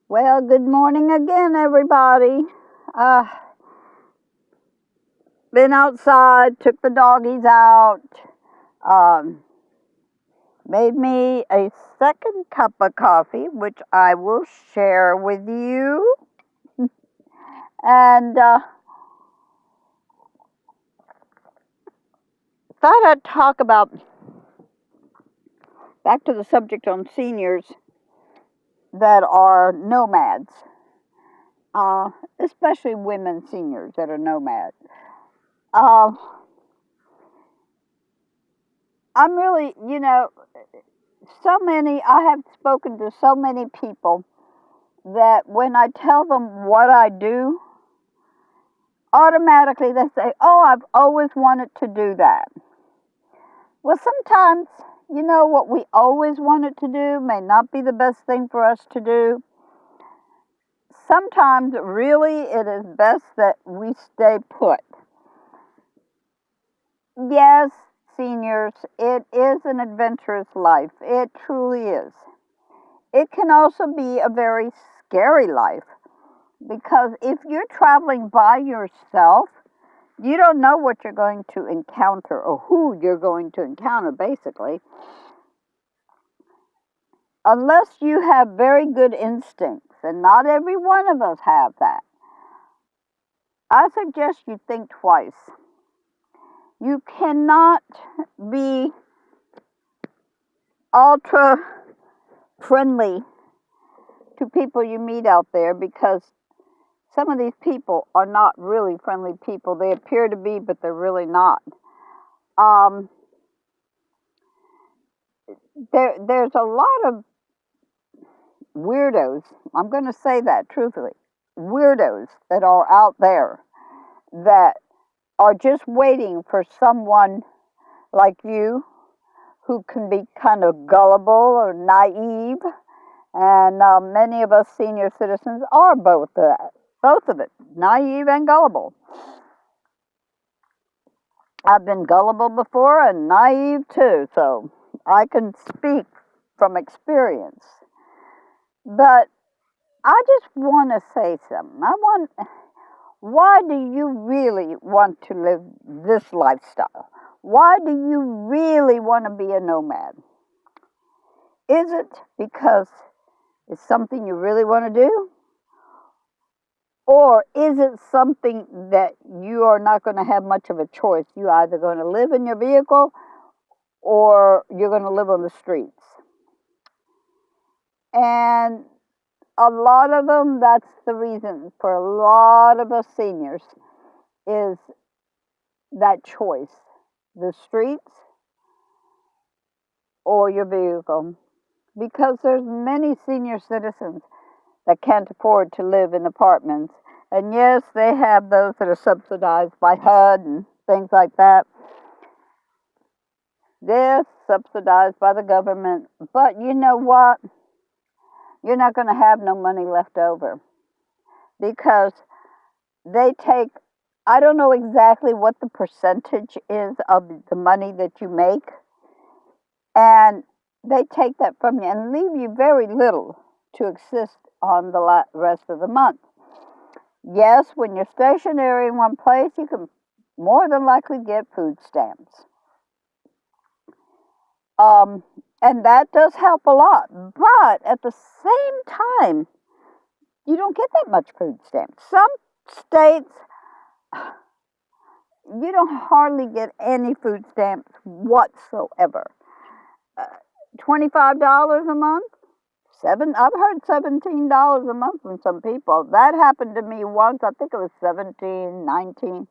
Well, good morning again, everybody. Uh, been outside, took the doggies out, um, made me a second cup of coffee, which I will share with you. And thought I'd talk about, back to the subject on seniors that are nomads, especially women seniors that are nomads. Uh, I'm really, I have spoken to so many people that when I tell them what I do, automatically they say, "Oh, I've always wanted to do that." Well, sometimes, what we always wanted to do may not be the best thing for us to do. Sometimes, really, it is best that we stay put. Yes, seniors, it is an adventurous life. It truly is. It can also be a very scary life because if you're traveling by yourself, you don't know what you're going to encounter or who you're going to encounter, basically, unless you have very good instincts, and not every one of us have that. I suggest you think twice. You cannot be ultra friendly to people you meet out there because some of these people are not really friendly people. They appear to be, but they're really not. Um, there's a lot of weirdos. I'm going to say that truthfully. Weirdos that are out there that are just waiting for someone like you who can be kind of gullible or naive. And many of us senior citizens are both of it, naive and gullible. I've been gullible before and naive too, so I can speak from experience. But I just want to say something. Why do you really want to live this lifestyle? Why do you really want to be a nomad? Is it because it's something you really want to do? Or is it something that you are not going to have much of a choice? You're either going to live in your vehicle or you're going to live on the streets. And a lot of them, that's the reason for a lot of us seniors is that choice, the streets or your vehicle. Because there's many senior citizens that can't afford to live in apartments. And yes, they have those that are subsidized by HUD and things like that. They're subsidized by the government. But you know what? You're not going to have no money left over because they take, I don't know exactly what the percentage is of the money that you make, and they take that from you and leave you very little to exist on the rest of the month. Yes, when you're stationary in one place, you can more than likely get food stamps. And that does help a lot. But at the same time, you don't get that much food stamps. Some states, you don't hardly get any food stamps whatsoever. Uh, $25 a month? I've heard $17 a month from some people. That happened to me once. I think it was 17, 19.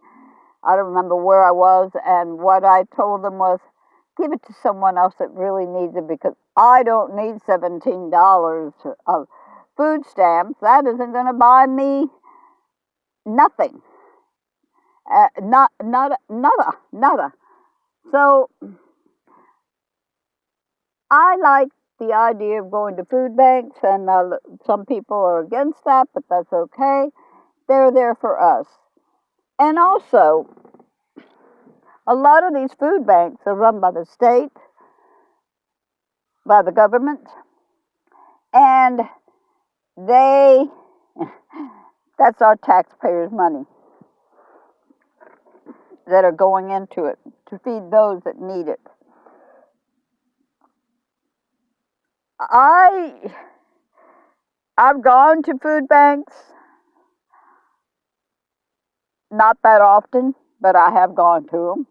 I don't remember where I was. And what I told them was, give it to someone else that really needs it because I don't need $17 of food stamps. That isn't going to buy me nothing. Nada. So I like the idea of going to food banks, and some people are against that, but that's okay. They're there for us. And also, a lot of these food banks are run by the state, by the government, and they, that's our taxpayers' money that are going into it to feed those that need it. I I've gone to food banks, not that often, but I have gone to them.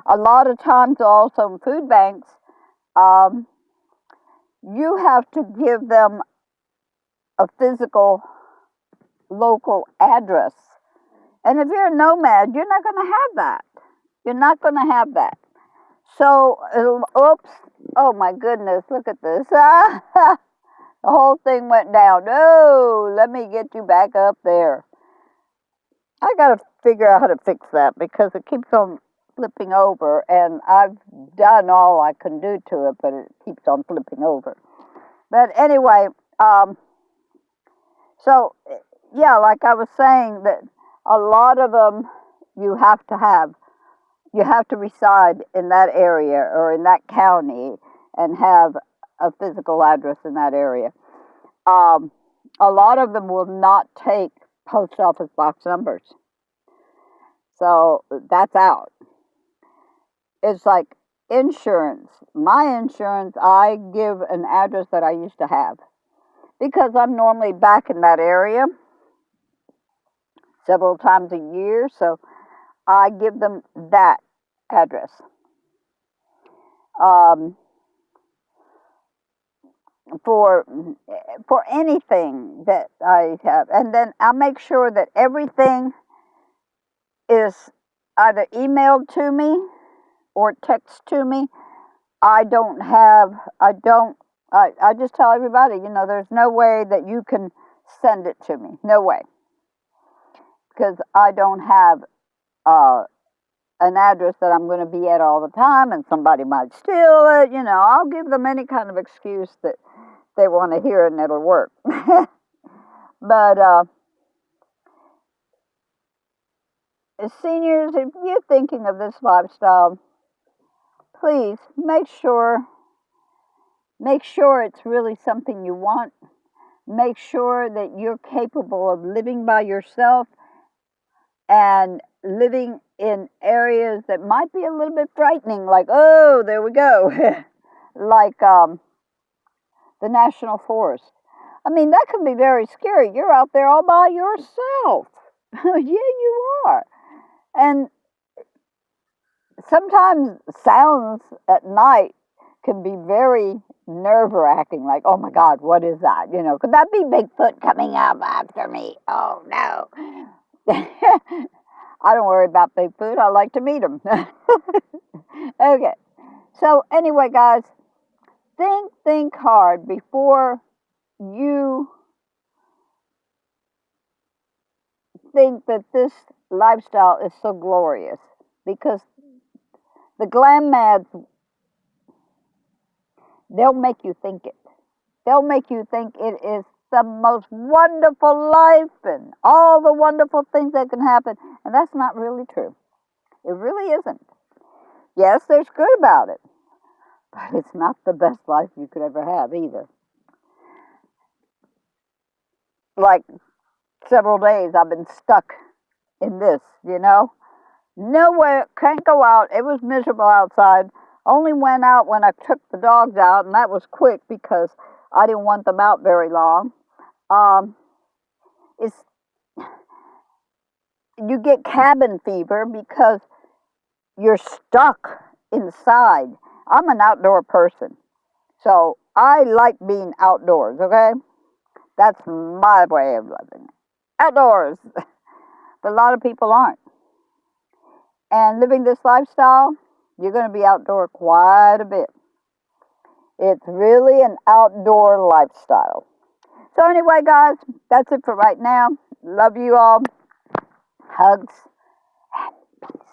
A lot of times, also in food banks, um, you have to give them a physical local address. And if you're a nomad, you're not going to have that. You're not going to have that. So, oops, oh my goodness, look at this. The whole thing went down. Oh, let me get you back up there. I got to figure out how to fix that because it keeps on flipping over, and I've done all I can do to it, but it keeps on flipping over. But anyway, so yeah, like I was saying, that a lot of them you have to have. You have to reside in that area or in that county and have a physical address in that area. Um, a lot of them will not take post office box numbers. So that's out. It's like insurance. My insurance, I give an address that I used to have because I'm normally back in that area several times a year. So I give them that address. Um, for for anything that I have, and then I'll make sure that everything is either emailed to me or text to me. I don't have. I don't. I just tell everybody, there's no way that you can send it to me. No way, because I don't have uh, an address that I'm going to be at all the time, and somebody might steal it. I'll give them any kind of excuse that they want to hear it, and it'll work. But seniors, if you're thinking of this lifestyle, please make sure it's really something you want. Make sure that you're capable of living by yourself and living in areas that might be a little bit frightening, like, oh, there we go, like the national forest. I mean, that can be very scary. You're out there all by yourself. Yeah, you are. And sometimes sounds at night can be very nerve wracking, like, oh my God, what is that? Could that be Bigfoot coming up after me? Oh no. I don't worry about Bigfoot. I like to meet him. Okay. So, anyway, guys, think hard before you think that this lifestyle is so glorious, because the glam mads, they'll make you think it. They'll make you think it is the most wonderful life and all the wonderful things that can happen. And that's not really true. It really isn't. Yes, there's good about it, but it's not the best life you could ever have either. Like several days I've been stuck in this, Nowhere, can't go out. It was miserable outside. Only went out when I took the dogs out, and that was quick because I didn't want them out very long. It's You get cabin fever because you're stuck inside. I'm an outdoor person, so I like being outdoors. Okay, that's my way of living. Outdoors, but a lot of people aren't. And living this lifestyle, you're going to be outdoor quite a bit. It's really an outdoor lifestyle. So anyway, guys, that's it for right now. Love you all. Hugs and peace.